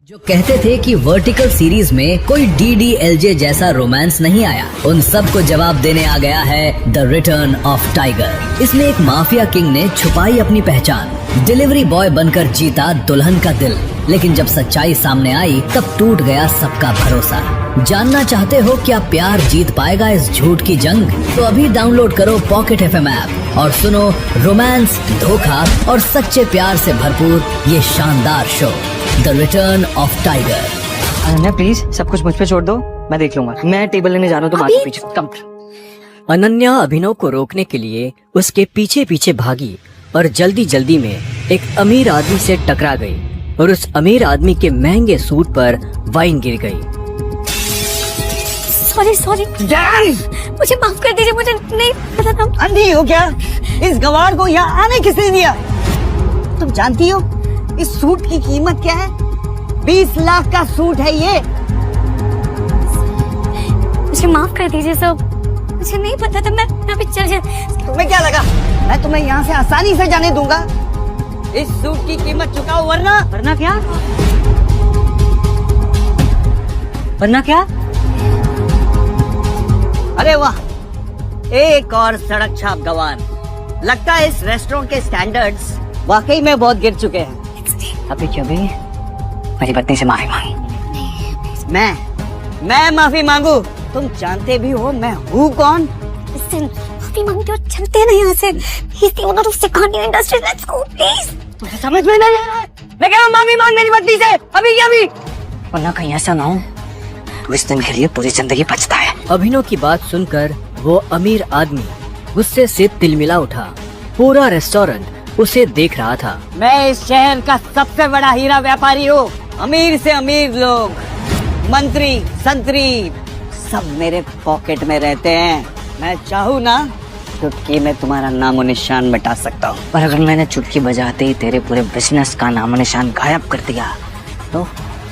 जो कहते थे कि वर्टिकल सीरीज में कोई DDLJ जैसा रोमांस नहीं आया, उन सबको जवाब देने आ गया है द रिटर्न ऑफ टाइगर। इसमें एक माफिया किंग ने छुपाई अपनी पहचान, डिलीवरी बॉय बनकर जीता दुल्हन का दिल, लेकिन जब सच्चाई सामने आई तब टूट गया सबका भरोसा। जानना चाहते हो क्या प्यार जीत पाएगा इस झूठ की जंग? तो अभी डाउनलोड करो पॉकेट FM ऐप और सुनो रोमांस, धोखा और सच्चे प्यार से भरपूर ये शानदार show the return of tiger. Ananya please सब कुछ मुझ पे छोड़ दो, मैं देख लूंगा। मैं टेबल लेने जा रहा हूँ, तुम आगे पीछे कम। अनन्या अभिनव को रोकने के लिए उसके पीछे पीछे भागी और जल्दी जल्दी में एक अमीर आदमी से टकरा गई और उस अमीर आदमी के महंगे सूट पर वाइन गिर गई। सॉरी मुझे माफ कर दीजिए, मुझे नहीं पता था। अंधी हो क्या? इस गवार को यहाँ आने किसने दिया? तुम जानती हो इस सूट की कीमत क्या है? 20 लाख का सूट है ये। मुझे माफ कर दीजिए सब, मुझे नहीं पता था। मैं अभी चल जा। तुम्हें क्या लगा मैं तुम्हें यहाँ से आसानी से जाने दूंगा? इस सूट की कीमत चुकाओ वरना क्या? वरना क्या? अरे वाह, एक और सड़क छाप गवान। लगता है इस रेस्टोरेंट के स्टैंडर्ड्स वाकई में बहुत गिर चुके हैं। अभी मेरी पत्नी से माफी मांगी। मैं माफी मांगू? तुम जानते भी हो मैं हूँ कौन? माफी मांगते हो, चलते नहीं यहाँ से। He's the owner of Sikandi Industries. Let's go, please. मुझे समझ में नहीं आ रहा है। मैं कह रहा हूँ माफी मांग मेरी पत्नी से अभी की अभी, वरना कहीं ऐसा ना हो तो इस दिन के लिए पूरी जिंदगी बचता है। अभिनव की बात सुनकर वो अमीर आदमी गुस्से से तिलमिला उठा। पूरा रेस्टोरेंट उसे देख रहा था। मैं इस शहर का सबसे बड़ा हीरा व्यापारी हूँ। अमीर से अमीर लोग, मंत्री, संतरी सब मेरे पॉकेट में रहते हैं। मैं चाहूँ ना चुटकी में तुम्हारा नामो निशान मिटा सकता हूँ, पर अगर मैंने चुटकी बजाते ही तेरे पूरे बिजनेस का नामो निशान गायब कर दिया तो?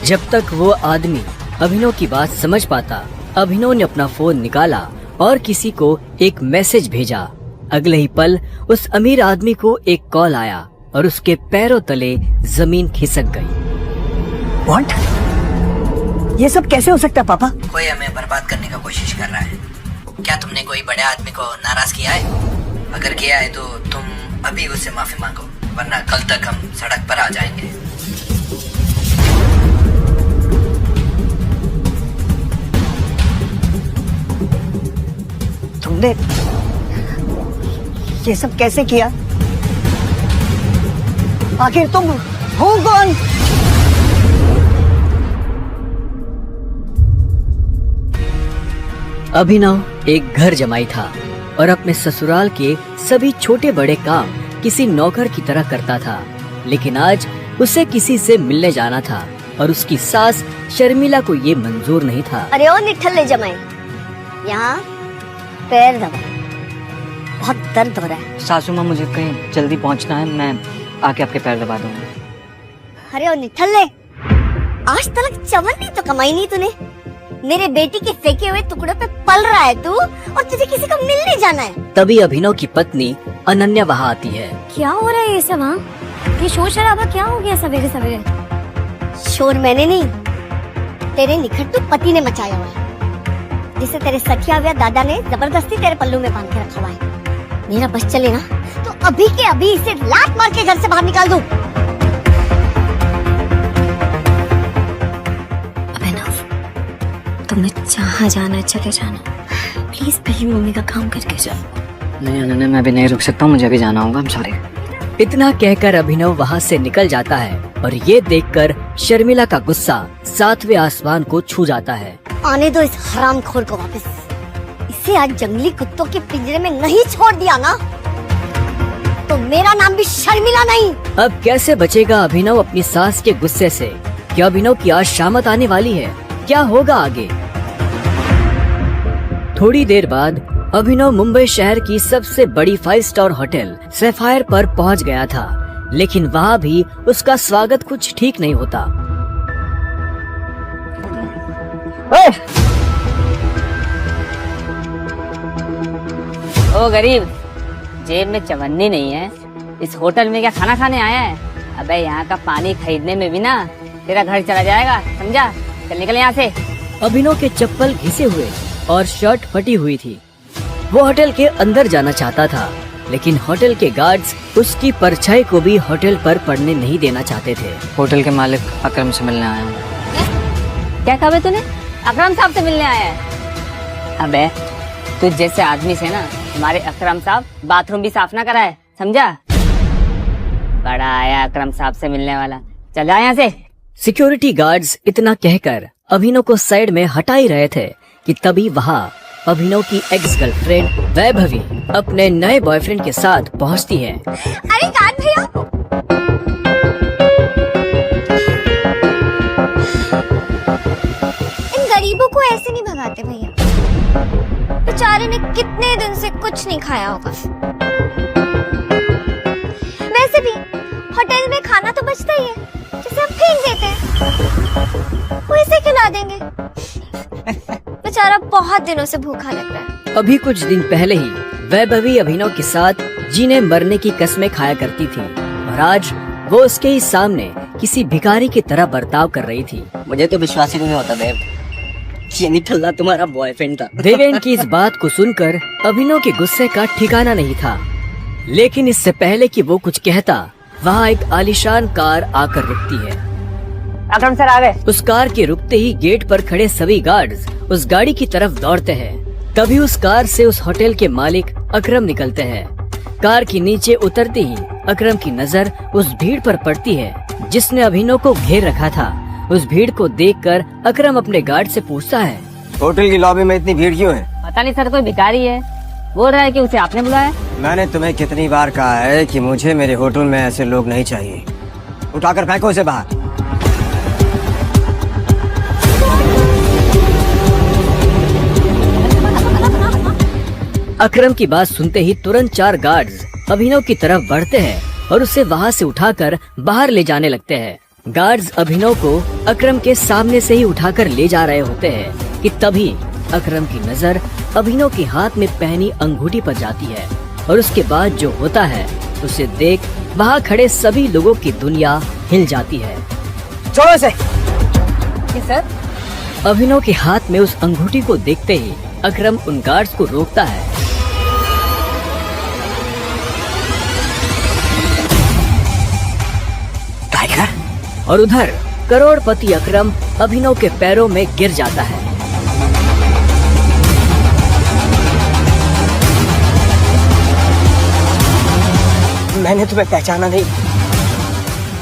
जब तक वो आदमी अभिनव की बात समझ पाता, अभिनव ने अपना फोन निकाला और किसी को एक मैसेज भेजा। अगले ही पल उस अमीर आदमी को एक कॉल आया और उसके पैरों तले जमीन खिसक गई। व्हाट? ये सब कैसे हो सकता है पापा? कोई हमें बर्बाद करने का कोशिश कर रहा है। क्या तुमने कोई बड़े आदमी को नाराज किया है? अगर किया है तो तुम अभी उससे माफी मांगो, वरना कल तक हम सड़क पर आ जाएंगे। तुमने ये सब कैसे किया? आखिर तुम हो कौन? अभिनव एक घर जमाई था और अपने ससुराल के सभी छोटे बड़े काम किसी नौकर की तरह करता था, लेकिन आज उसे किसी से मिलने जाना था और उसकी सास शर्मिला को ये मंजूर नहीं था। अरे ओ निठल्ले जमाई, यहाँ पैर दबा, बहुत दर्द हो रहा है। सासू माँ मुझे कहीं जल्दी पहुँचना है, मैं आके आपके पैर दबा दूंगा। अरे ओ निठल्ले, आज तक चवन्नी तो कमाई नहीं तूने। मेरे बेटी के फेंके हुए टुकड़ों पे पल रहा है तू, और तुझे किसी को मिलने जाना है। तभी अभिनव की पत्नी अनन्या वहाँ आती है। क्या हो रहा है ये सब? हाँ, ये शोर शराबा क्या हो गया सवेरे सवेरे? शोर मैंने नहीं, तेरे निखट्टू पति ने मचाया हुआ है, जिसे तेरे सखिया हुआ दादा ने जबरदस्ती तेरे पल्लू में बांध के रखा हुआ है। मेरा बस चले ना तो अभी के अभी इसे लात मार के घर से बाहर निकाल दूं। तुम्हें जहाँ जाना चले जाना, प्लीज पहले मम्मी का काम करके जाओ। नहीं अनन्या, मैं अभी नहीं रुक सकता हूँ, मुझे अभी जाना होगा। I'm sorry। इतना कहकर अभिनव वहाँ से निकल जाता है और ये देखकर शर्मिला का गुस्सा 7वें आसमान को छू जाता है। आने दो इस हरामखोर को वापस। इसे आज जंगली कुत्तों के पिंजरे में नहीं छोड़ दिया ना तो मेरा नाम भी शर्मिला नहीं। अब कैसे बचेगा अभिनव अपनी सास के गुस्से से? क्या अभिनव की आज शामत आने वाली है? क्या होगा आगे? थोड़ी देर बाद अभिनव मुंबई शहर की सबसे बड़ी 5 स्टार होटल सैफायर पर पहुंच गया था, लेकिन वहाँ भी उसका स्वागत कुछ ठीक नहीं होता। ओ गरीब, जेब में चवन्नी नहीं है, इस होटल में क्या खाना खाने आया है? अबे यहाँ का पानी खरीदने में भी ना तेरा घर चला जाएगा, समझा? चल निकल यहाँ से। अभिनव के चप्पल घिसे हुए और शर्ट फटी हुई थी। वो होटल के अंदर जाना चाहता था, लेकिन होटल के गार्ड्स उसकी परछाई को भी होटल पर पड़ने नहीं देना चाहते थे। होटल के मालिक अकरम से मिलने आया हूँ। क्या कहा बे तूने? अकरम साहब से मिलने आया है? अबे तुझ जैसे आदमी से ना हमारे अकरम साहब बाथरूम भी साफ ना कराए, समझा? बड़ा आया अकरम साहब से मिलने वाला। चल जा यहाँ से। सिक्योरिटी गार्ड्स इतना कहकर अभिनव को साइड में हटा ही रहे थे कि तभी वहाँ अभिनव की एक्स गर्लफ्रेंड वैभवी अपने नए बॉयफ्रेंड के साथ पहुँचती है। अरे गार्ड भैया, इन गरीबों को ऐसे नहीं भगाते भैया। बेचारे ने कितने दिन से कुछ नहीं खाया होगा। वैसे भी होटल में खाना तो बचता ही है, जिसे हम फेंक देते हैं, वो इसे खिला देंगे। बेचारा बहुत दिनों से भूखा लग रहा है। अभी कुछ दिन पहले ही वैभवी अभिनव के साथ जीने मरने की कसमें खाया करती थी और आज वो उसके ही सामने किसी भिखारी की तरह बर्ताव कर रही थी। मुझे तो विश्वास ही नहीं होता देव, ये निठल्ला तुम्हारा बॉयफ्रेंड था। देवेन की इस बात को सुनकर अभिनव के गुस्से का ठिकाना नहीं था, लेकिन इससे पहले कि वो कुछ कहता, वहाँ एक आलीशान कार आकर रुकती है। अकरम सर आ गए। उस कार के रुकते ही गेट पर खड़े सभी गार्ड्स उस गाड़ी की तरफ दौड़ते हैं। तभी उस कार से उस होटल के मालिक अकरम निकलते हैं। कार के नीचे उतरते ही अकरम की नजर उस भीड़ पर पड़ती है जिसने अभिनव को घेर रखा था। उस भीड़ को देखकर अकरम अपने गार्ड से पूछता है, होटल की लॉबी में इतनी भीड़ क्यों है? पता नहीं सर, कोई भिखारी है, बोल रहा है कि उसे आपने बुलाया। मैंने तुम्हें कितनी बार कहा है कि मुझे मेरे होटल में ऐसे लोग नहीं चाहिए। उठाकर फेंको उसे बाहर। अकरम की बात सुनते ही तुरंत 4 गार्ड्स अभिनव की तरफ बढ़ते हैं और उसे वहाँ से उठाकर बाहर ले जाने लगते हैं। गार्ड्स अभिनव को अकरम के सामने से ही उठाकर ले जा रहे होते हैं कि तभी अकरम की नजर अभिनव के हाथ में पहनी अंगूठी पर जाती है और उसके बाद जो होता है उसे देख वहाँ खड़े सभी लोगों की दुनिया हिल जाती है। छोड़ो इसे। सर अभिनव के हाथ में उस अंगूठी को देखते ही अकरम उन गार्ड्स को रोकता है। टाइगर। और उधर करोड़पति अकरम अभिनव के पैरों में गिर जाता है। मैंने तुम्हें पहचाना नहीं,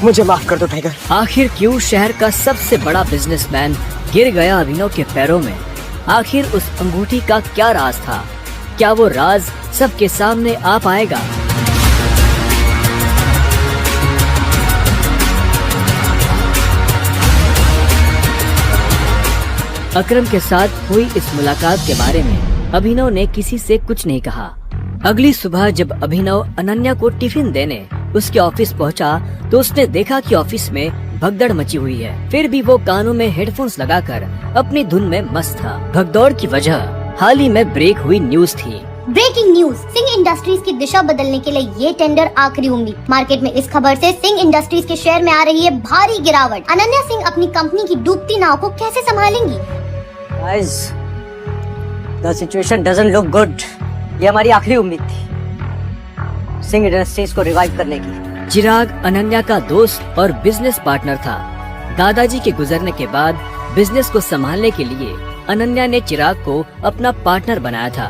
मुझे माफ कर दो टाइगर। आखिर क्यों शहर का सबसे बड़ा बिजनेसमैन गिर गया अभिनव के पैरों में? आखिर उस अंगूठी का क्या राज था? क्या वो राज सबके सामने आ पाएगा? अकरम के साथ हुई इस मुलाकात के बारे में अभिनव ने किसी से कुछ नहीं कहा। अगली सुबह जब अभिनव अनन्या को टिफिन देने उसके ऑफिस पहुंचा, तो उसने देखा कि ऑफिस में भगदड़ मची हुई है। फिर भी वो कानों में हेडफोन्स लगाकर अपनी धुन में मस्त था। भगदौड़ की वजह हाल ही में ब्रेक हुई न्यूज थी। ब्रेकिंग न्यूज, सिंह इंडस्ट्रीज की दिशा बदलने के लिए ये टेंडर आखिरी उम्मीद। मार्केट में इस खबर से सिंह इंडस्ट्रीज के शेयर में आ रही है भारी गिरावट। अनन्या सिंह अपनी कंपनी की डूबती नाव को कैसे संभालेंगी? Guys, the situation doesn't look good. ये हमारी आखिरी उम्मीद थी सिंह इंडस्ट्रीज को रिवाइव करने की। चिराग अनन्या का दोस्त और बिजनेस पार्टनर था। दादाजी के गुजरने के बाद बिजनेस को संभालने के लिए अनन्या ने चिराग को अपना पार्टनर बनाया था।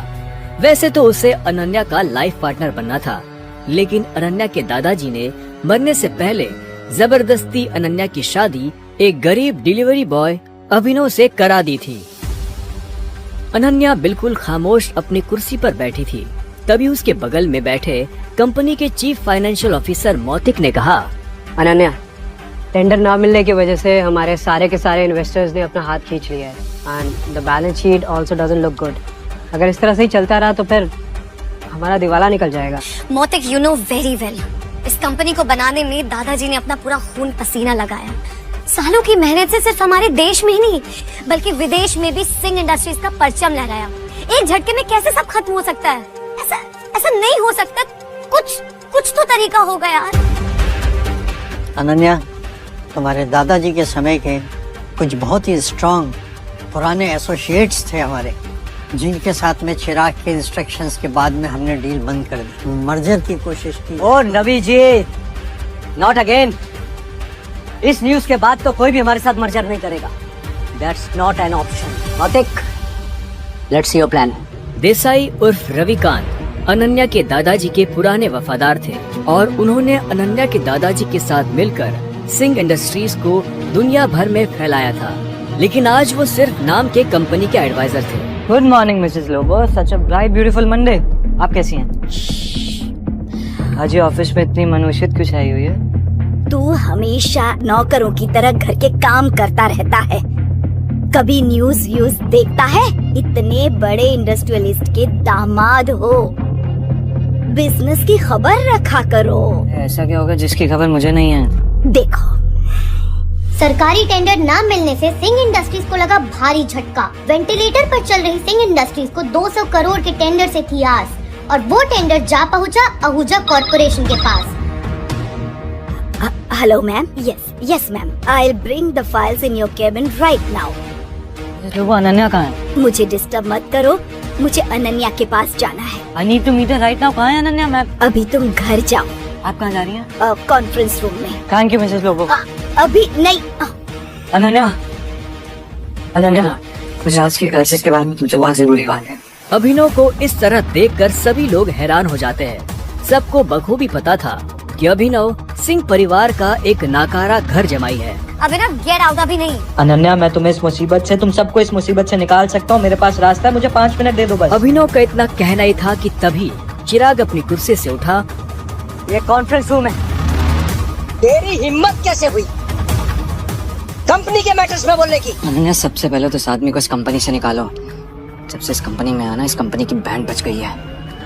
वैसे तो उसे अनन्या का लाइफ पार्टनर बनना था, लेकिन अनन्या के दादाजी ने मरने से पहले जबरदस्ती अनन्या की शादी एक गरीब डिलीवरी बॉय अभिनव से करा दी थी। अनन्या बिल्कुल खामोश अपनी कुर्सी पर बैठी थी। तभी उसके बगल में बैठे कंपनी के चीफ फाइनेंशियल ऑफिसर मौतिक ने कहा, अनन्या, टेंडर ना मिलने की वजह से हमारे सारे के सारे इन्वेस्टर्स ने अपना हाथ खींच लिया है and the balance sheet also doesn't look good. अगर इस तरह से ही चलता रहा तो फिर हमारा दिवाला निकल जाएगा। मोतिक, यू नो वेरी वेल, इस कंपनी को बनाने में दादाजी ने अपना पूरा खून पसीना लगाया। सालों की मेहनत से सिर्फ हमारे देश में ही नहीं बल्कि विदेश में भी सिंह इंडस्ट्रीज का परचम लहराया। एक झटके में कैसे सब खत्म हो सकता है? ऐसा नहीं हो सकता। कुछ तो तरीका होगा यार। अनन्या, तुम्हारे दादाजी के समय के कुछ बहुत ही स्ट्रांग पुराने एसोसिएट्स थे हमारे, जिनके साथ में चिराग के इंस्ट्रक्शंस के बाद में हमने डील बंद कर दी, मर्जर की कोशिश की। ओ नबी जी, नॉट अगेन। इस न्यूज के बाद तो कोई भी हमारे साथ मर्जर नहीं करेगा। That's not an option. नॉटिक, let's see your plan. Desai उर्फ रविकांत अनन्या के दादाजी के पुराने वफादार थे और उन्होंने अनन्या के दादाजी के साथ मिलकर सिंह इंडस्ट्रीज को दुनिया भर में फैलाया था, लेकिन आज वो सिर्फ नाम के कंपनी के एडवाइजर थे। Good morning Mrs Lobo, such a bright beautiful Monday. आप कैसी हैं? आज ये ऑफिस में इतनी मनुष्यत क्यों छाई हुई है? तू हमेशा नौकरों की तरह घर के काम करता रहता है, कभी न्यूज व्यूज देखता है? इतने बड़े इंडस्ट्रियलिस्ट के दामाद हो, बिजनेस की खबर रखा करो। ऐसा क्या होगा जिसकी खबर मुझे नहीं है? देखो, सरकारी टेंडर न मिलने से सिंह इंडस्ट्रीज को लगा भारी झटका। वेंटिलेटर पर चल रही सिंह इंडस्ट्रीज को 200 करोड़ के टेंडर से थी आस, और वो टेंडर जा पहुंचा आहूजा कॉर्पोरेशन के पास। Hello ma'am. Yes ma'am, I will bring the files in your cabin right now. वो अनन्या कहाँ है? मुझे डिस्टर्ब मत करो, मुझे अनन्या के पास जाना है। I need to meet her right now. कहाँ है अनन्या मैम? अभी तुम घर जाओ। आप कहाँ जा रही हैं? कॉन्फ्रेंस रूम में। Thank you Mrs Lobo. अभी नहीं। अनन्या, मुझे आज की क्राइसिस के बारे में तुमसे बहुत जरूरी बात है। अभिनव को इस तरह देखकर सभी लोग हैरान हो जाते हैं। सबको बखूबी पता था कि अभिनव सिंह परिवार का एक नाकारा घर जमाई है। अभिनव, गेट आउट। अभी नहीं। अनन्या, मैं तुम्हें इस मुसीबत से, तुम सबको इस मुसीबत से निकाल सकता हूँ। मेरे पास रास्ता है, मुझे 5 मिनट दे दो बस। अभिनव का इतना कहना ही था कि तभी चिराग अपनी कुर्सी से उठा। ये कॉन्फ्रेंस रूम है। तेरी हिम्मत कैसे हुई कंपनी के मैटर्स में बोलने की? अनन्या, सबसे पहले तो इस आदमी को इस कंपनी से निकालो। जब से इस कंपनी में आना, इस कंपनी की बैंड बज गई है।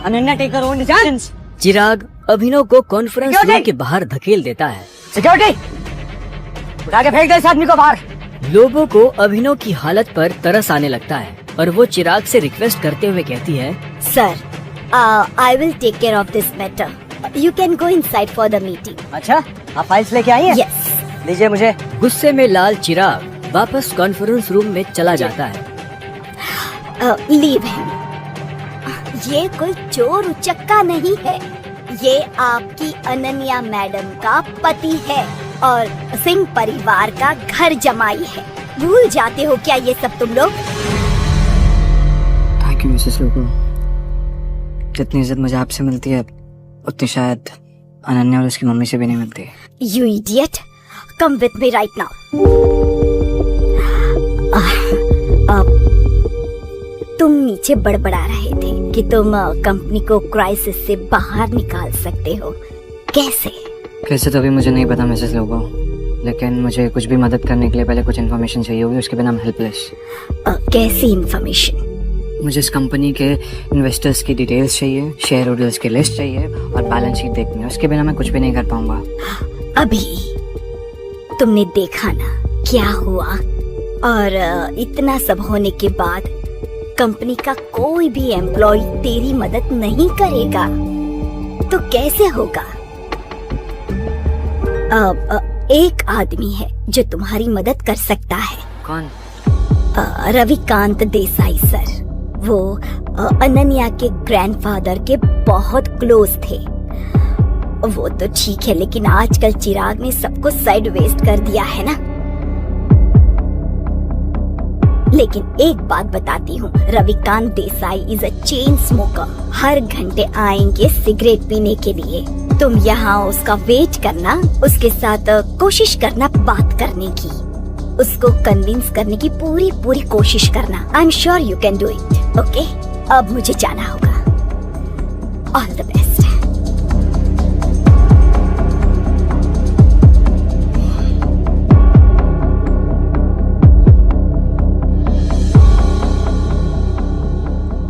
Ananya, take your own decisions. Chirag Abhinav को कॉन्फ्रेंस रूम के बाहर धकेल देता है। सिक्योरिटी, उठा के फेंक दो इस आदमी को बाहर। लोगों को अभिनव की हालत पर तरस आने लगता है और वो चिराग से रिक्वेस्ट करते हुए कहती है, sir, I will take care of this matter. You can go inside for the meeting. अच्छा, आप फाइल्स लेके आई हैं? यस। लीजिए मुझे। गुस्से में लाल चिराग वापस कॉन्फ्रेंस रूम में चला जाता है। Leave him. ये कोई चोर उचक्का नहीं है, ये आपकी अनन्या मैडम का पति है और सिंह परिवार का घर जमाई है। भूल जाते हो क्या ये सब तुम लोग? Thank you Mrs Lobo. जितनी इज्जत मुझे आपसे मिलती है, उतनी शायद अनन्या और उसकी मम्मी से भी नहीं मिलती। You idiot! Come with me right now. तुम नीचे बड़बड़ा रहे थे कि तुम कंपनी को क्राइसिस से बाहर निकाल सकते हो। कैसे? कैसे तो अभी मुझे नहीं पता मिसेस लोबो, लेकिन मुझे कुछ भी मदद करने के लिए पहले कुछ इन्फॉर्मेशन चाहिए होगी, उसके बिना I'm हेल्पलेस। कैसी इंफॉर्मेशन? मुझे इस कंपनी के इन्वेस्टर्स की डिटेल्स चाहिए, शेयर होल्डर्स की लिस्ट चाहिए और बैलेंस शीट देखनी है। उसके बिना मैं कुछ भी नहीं कर पाऊंगा। अभी तुमने देखा ना क्या हुआ, और इतना सब होने के बाद कंपनी का कोई भी एम्प्लॉय तेरी मदद नहीं करेगा तो कैसे होगा? एक आदमी है जो तुम्हारी मदद कर सकता है। कौन? रविकांत देसाई सर। वो अनन्या के ग्रैंडफादर के बहुत क्लोज थे। वो तो ठीक है, लेकिन आजकल चिराग ने सबको साइड वेस्ट कर दिया है ना। लेकिन एक बात बताती हूँ, Ravikant Desai is a chain smoker. हर घंटे आएंगे सिगरेट पीने के लिए। तुम यहाँ उसका वेट करना, उसके साथ कोशिश करना बात करने की, उसको कन्विंस करने की पूरी कोशिश करना। I am sure you can do it. Okay, अब मुझे जाना होगा। All the best.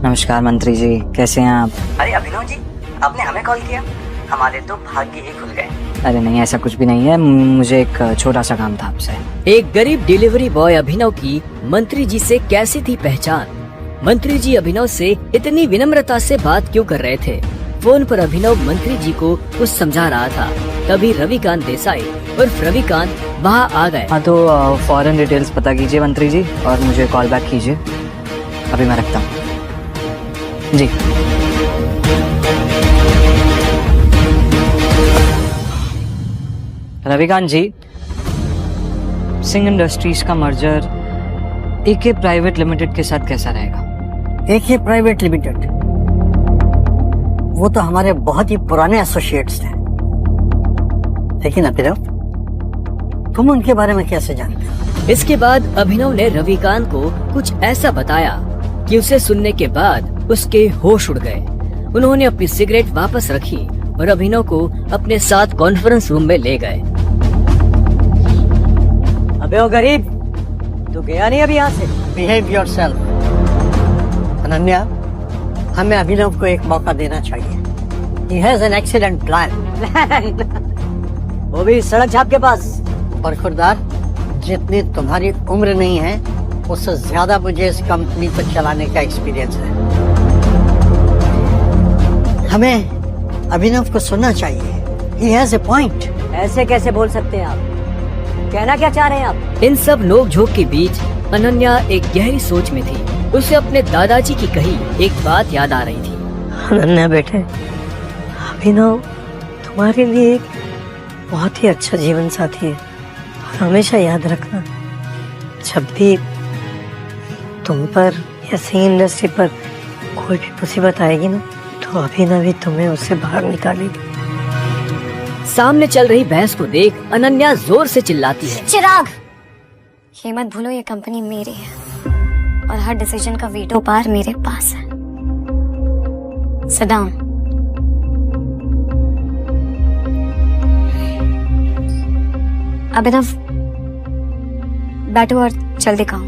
नमस्कार मंत्री जी, कैसे हैं आप? अरे अभिनव जी, आपने हमें कॉल किया? हमारे तो भाग्य ही खुल गए। अरे नहीं, ऐसा कुछ भी नहीं है। मुझे एक छोटा सा काम था आपसे। एक गरीब डिलीवरी बॉय अभिनव की मंत्री जी से कैसी थी पहचान? मंत्री जी अभिनव से इतनी विनम्रता से बात क्यों कर रहे थे? फोन पर अभिनव मंत्री जी को कुछ समझा रहा था तभी रविकांत देसाई उर्फ रविकांत वहाँ आ गए। हाँ तो फॉरेन डिटेल्स पता कीजिए मंत्री जी और मुझे कॉल बैक कीजिए। अभी मैं रखता हूँ जी। रविकांत जी, सिंह इंडस्ट्रीज का मर्जर एके प्राइवेट लिमिटेड के साथ कैसा रहेगा? एके प्राइवेट लिमिटेड, वो तो हमारे बहुत ही पुराने एसोसिएट्स थे। लेकिन अभिनव, तुम उनके बारे में कैसे जानते हो? इसके बाद अभिनव ने रविकांत को कुछ ऐसा बताया कि उसे सुनने के बाद उसके होश उड़ गए। उन्होंने अपनी सिगरेट वापस रखी और अभिनव को अपने साथ कॉन्फ्रेंस रूम में ले गए। अबे ओ गरीब, तू गया नहीं अभी यहाँ से? Behave yourself. अनन्या, हमें अभिनव को एक मौका देना चाहिए। He has an excellent plan. वो भी सड़क छाप के पास। और खुरदार, जितनी तुम्हारी उम्र नहीं है उससे ज्यादा मुझे इस कंपनी को चलाने का एक्सपीरियंस है। हमें अभिनव को सुनना चाहिए। He has a point. ऐसे कैसे बोल सकते हैं आप? कहना क्या चाह रहे हैं आप? इन सब नोक-झोंक के बीच अनन्या एक गहरी सोच में थी। उसे अपने दादाजी की कही एक बात याद आ रही थी। अनन्या बेटे, अभिनव तुम्हारे लिए एक बहुत ही अच्छा जीवन साथी है। और हमेशा याद रखना, जब भी तुम पर या सिंह इंडस्ट्री पर कोई भी मुसीबत आएगी ना, तो अभिनव ही तुम्हें उससे बाहर निकालेगी। सामने चल रही बहस को देख अनन्या जोर से चिल्लाती है। चिराग, ये मत भूलो ये कंपनी मेरी है और हर डिसीजन का वीटो पावर मेरे पास है। Sit down. अभिनव, बैठो और जल्दी खाओ।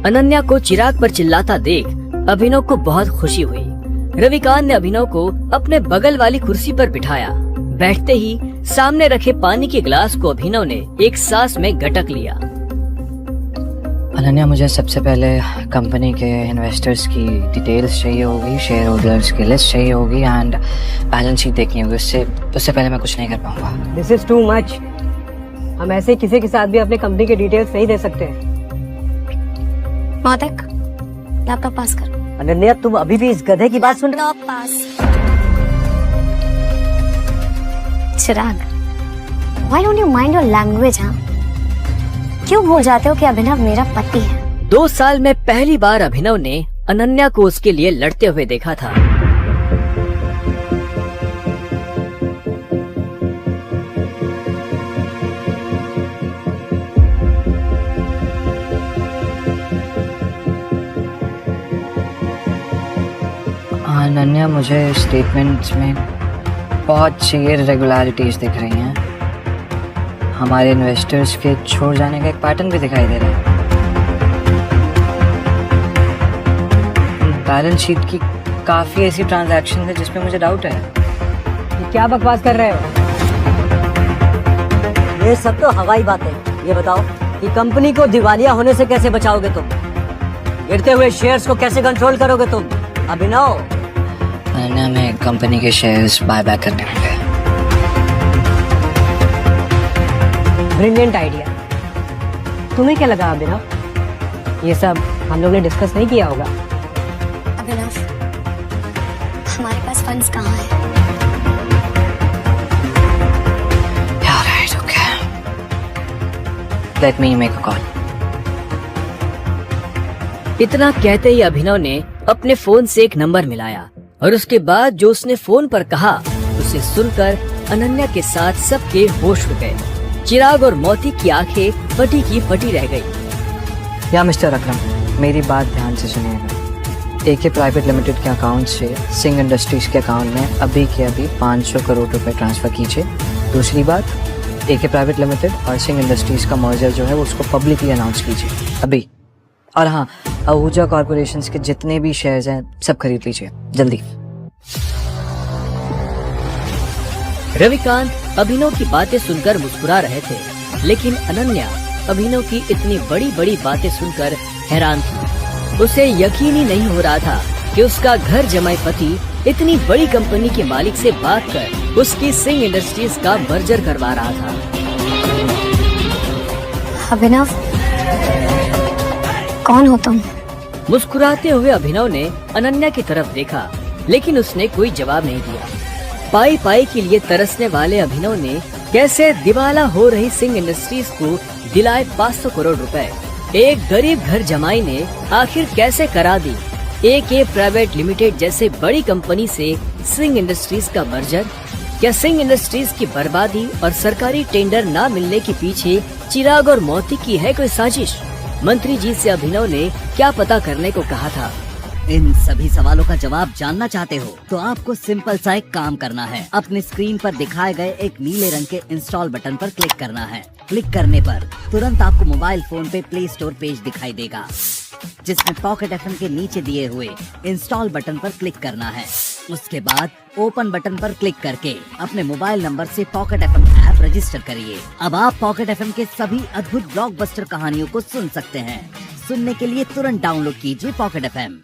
अनन्या को चिराग पर चिल्लाता देख अभिनव को बहुत खुशी हुई। रविकांत ने अभिनव को अपने बगल वाली कुर्सी पर बिठाया। बैठते ही सामने रखे पानी के गिलास को अभिनव ने एक सांस में गटक लिया। अनन्या, मुझे सबसे पहले कंपनी के इन्वेस्टर्स की डिटेल्स चाहिए होगी, शेयर होल्डर्स की लिस्ट चाहिए होगी एंड बैलेंस शीट देखनी होगी। उससे पहले मैं कुछ नहीं कर पाऊंगा। This is too much. हम ऐसे किसी के साथ भी अपने कंपनी के डिटेल्स नहीं दे सकते। मौतिक, लैपटॉप पास करो। अनन्या, तुम अभी भी इस गधे की बात सुन रहे हो? Laptop pass. Chirag, why don't you mind your language, हाँ? क्यों भूल जाते हो कि अभिनव मेरा पति है? 2 साल में पहली बार अभिनव ने अनन्या को उसके लिए लड़ते हुए देखा था। अनन्या, मुझे स्टेटमेंट्स में बहुत सी इरेगुलरिटीज दिख रही हैं। हमारे इन्वेस्टर्स के छोड़ जाने का एक पैटर्न भी दिखाई दे रहा है। बैलेंस शीट की काफी ऐसी ट्रांजैक्शन है जिसमें मुझे डाउट है। ये क्या बकवास कर रहे हो? ये सब तो हवाई बातें। ये बताओ कि कंपनी को दिवालिया होने से कैसे बचाओगे तुम? गिरते हुए शेयर्स को कैसे कंट्रोल करोगे तुम? अभिनव, अनन्या, मैं कंपनी के शेयर्स बाय बैक करने होंगे। Brilliant idea. तुम्हें क्या लगा अभिनव? ये सब हम लोग ने डिस्कस नहीं किया होगा। अभिनव, हमारे पास फंड्स कहाँ हैं? Alright, okay. Let me make a call. इतना कहते ही अभिनव ने अपने फोन से एक नंबर मिलाया और उसके बाद जो उसने फोन पर कहा उसे सुनकर अनन्या के साथ सबके होश उड़ गए। चिराग और मोती की आंखें फटी की फटी रह गई। या मिस्टर अकरम, मेरी बात ध्यान से सुनिएगा। एके प्राइवेट लिमिटेड के अकाउंट से सिंह इंडस्ट्रीज के अकाउंट में अभी के अभी 500 करोड़ रुपए ट्रांसफर कीजिए। दूसरी बात, एके प्राइवेट लिमिटेड और सिंह इंडस्ट्रीज का मर्जर जो है वो उसको पब्लिकली अनाउंस कीजिए अभी। और हाँ, आहूजा कॉर्पोरेशन के जितने भी शेयर्स हैं सब खरीद लीजिए जल्दी। रविकांत अभिनव की बातें सुनकर मुस्कुरा रहे थे, लेकिन अनन्या अभिनव की इतनी बड़ी बड़ी बातें सुनकर हैरान थी। उसे यकीन ही नहीं हो रहा था कि उसका घर जमाई पति इतनी बड़ी कंपनी के मालिक से बात कर उसकी सिंह इंडस्ट्रीज का मर्जर करवा रहा था। अभिनव, कौन हो तुम? मुस्कुराते हुए अभिनव ने अनन्या की तरफ देखा, लेकिन उसने कोई जवाब नहीं दिया। पाई पाई के लिए तरसने वाले अभिनव ने कैसे दिवाला हो रही सिंह इंडस्ट्रीज को दिलाए 500 करोड़ रुपए। एक गरीब घर जमाई ने आखिर कैसे करा दी AK प्राइवेट लिमिटेड जैसे बड़ी कंपनी से सिंह इंडस्ट्रीज का मर्जर। क्या सिंह इंडस्ट्रीज की बर्बादी और सरकारी टेंडर न मिलने के पीछे चिराग और मोती की है कोई साजिश? मंत्री जी से अभिनव ने क्या पता करने को कहा था? इन सभी सवालों का जवाब जानना चाहते हो तो आपको सिंपल सा एक काम करना है। अपने स्क्रीन पर दिखाए गए एक नीले रंग के इंस्टॉल बटन पर क्लिक करना है। क्लिक करने पर तुरंत आपको मोबाइल फोन पे प्ले स्टोर पेज दिखाई देगा, जिसमें पॉकेट FM के नीचे दिए हुए इंस्टॉल बटन पर क्लिक करना है। उसके बाद ओपन बटन पर क्लिक करके अपने मोबाइल नंबर से पॉकेट FM ऐप रजिस्टर करिए। अब आप पॉकेट FM के सभी अद्भुत ब्लॉकबस्टर कहानियों को सुन सकते हैं। सुनने के लिए तुरंत डाउनलोड कीजिए पॉकेट FM।